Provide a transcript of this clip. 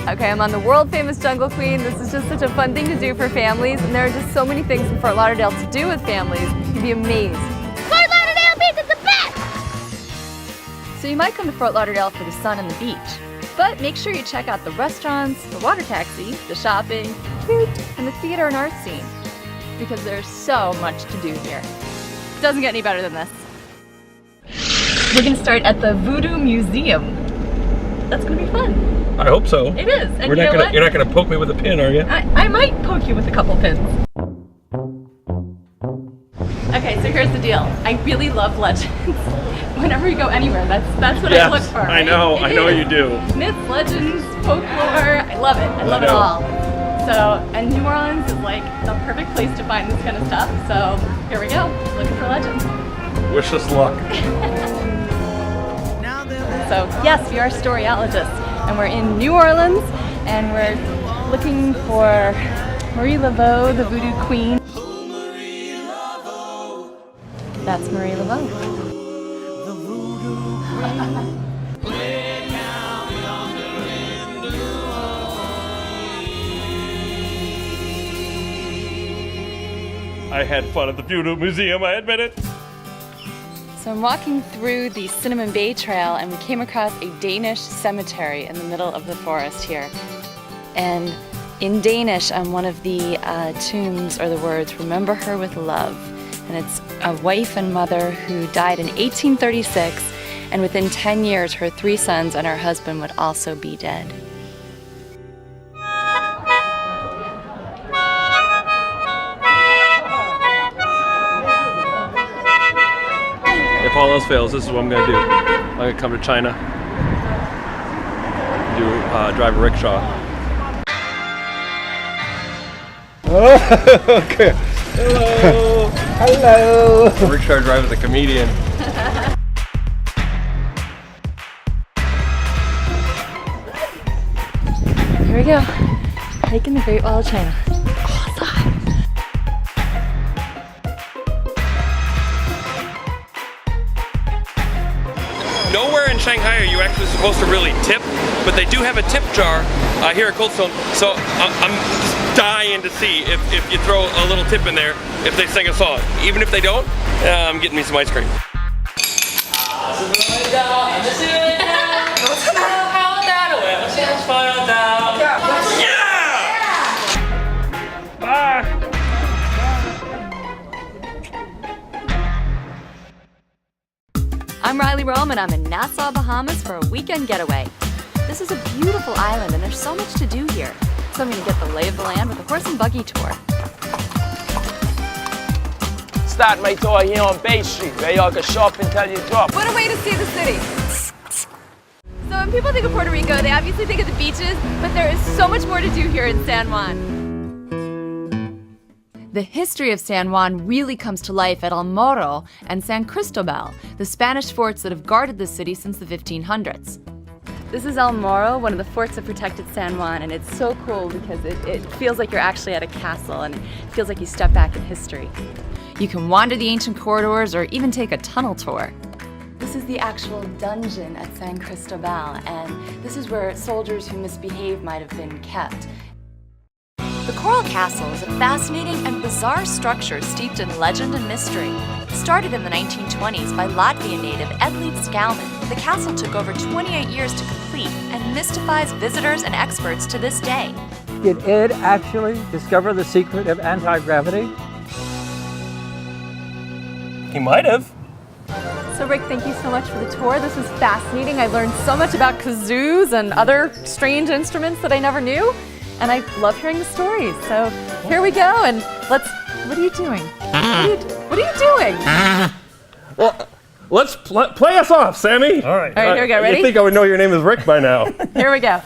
Okay, I'm on the world famous Jungle Queen. This is just such a fun thing to do for families, and there are just so many things in Fort Lauderdale to do with families. You'd be amazed. Fort Lauderdale pizza's the best! So you might come to Fort Lauderdale for the sun and the beach, but make sure you check out the restaurants, the water taxi, the shopping, food, and the theater and art scene, because there's so much to do here. It doesn't get any better than this. We're gonna start at the Voodoo Museum. That's gonna be fun. I hope so. It is. And you're not gonna poke me with a pin, are you? I might poke you with a couple pins. Okay, so here's the deal. I really love legends. Whenever you go anywhere, that's what I look for. Right? I know you do. Myths, legends, folklore, I love it. I love it all. So, and New Orleans is like the perfect place to find this kind of stuff. So here we go, looking for legends. Wish us luck. So yes, we are Storyologists, and we're in New Orleans, and we're looking for Marie Laveau, the Voodoo Queen. That's Marie Laveau. I had fun at the Voodoo Museum, I admit it. So I'm walking through the Cinnamon Bay Trail, and we came across a Danish cemetery in the middle of the forest here. And in Danish, on one of the tombs are the words, "Remember her with love." And it's a wife and mother who died in 1836, and within 10 years, her 3 sons and her husband would also be dead. If all else fails, this is what I'm gonna do. I'm gonna come to China, drive a rickshaw. Okay. Hello. Hello. The rickshaw driver's a comedian. Here we go, hiking the Great Wall of China. Nowhere in Shanghai are you actually supposed to really tip, but they do have a tip jar here at Coldstone, so I'm just dying to see if you throw a little tip in there, if they sing a song. Even if they don't, I'm getting me some ice cream. Yeah! Bye! I'm Riley Rome, and I'm in Nassau, Bahamas for a weekend getaway. This is a beautiful island, and there's so much to do here. So I'm going to get the lay of the land with a horse and buggy tour. Start my tour here on Bay Street, where y'all can shop until you drop. What a way to see the city! So when people think of Puerto Rico, they obviously think of the beaches, but there is so much more to do here in San Juan. The history of San Juan really comes to life at El Morro and San Cristobal, the Spanish forts that have guarded the city since the 1500s. This is El Morro, one of the forts that protected San Juan, and it's so cool because it feels like you're actually at a castle, and it feels like you step back in history. You can wander the ancient corridors or even take a tunnel tour. This is the actual dungeon at San Cristobal, and this is where soldiers who misbehave might have been kept. The Coral Castle is a fascinating and bizarre structure steeped in legend and mystery. Started in the 1920s by Latvian native Edlīds Skalman, the castle took over 28 years to complete and mystifies visitors and experts to this day. Did Ed actually discover the secret of anti-gravity? He might have. So Rick, thank you so much for the tour. This was fascinating. I learned so much about kazoos and other strange instruments that I never knew. And I love hearing the stories. So here we go, and what are you doing? What are you doing? Well, let's play us off, Sammy. All right, here we go. Ready? You'd think I would know your name is Rick by now. Here we go.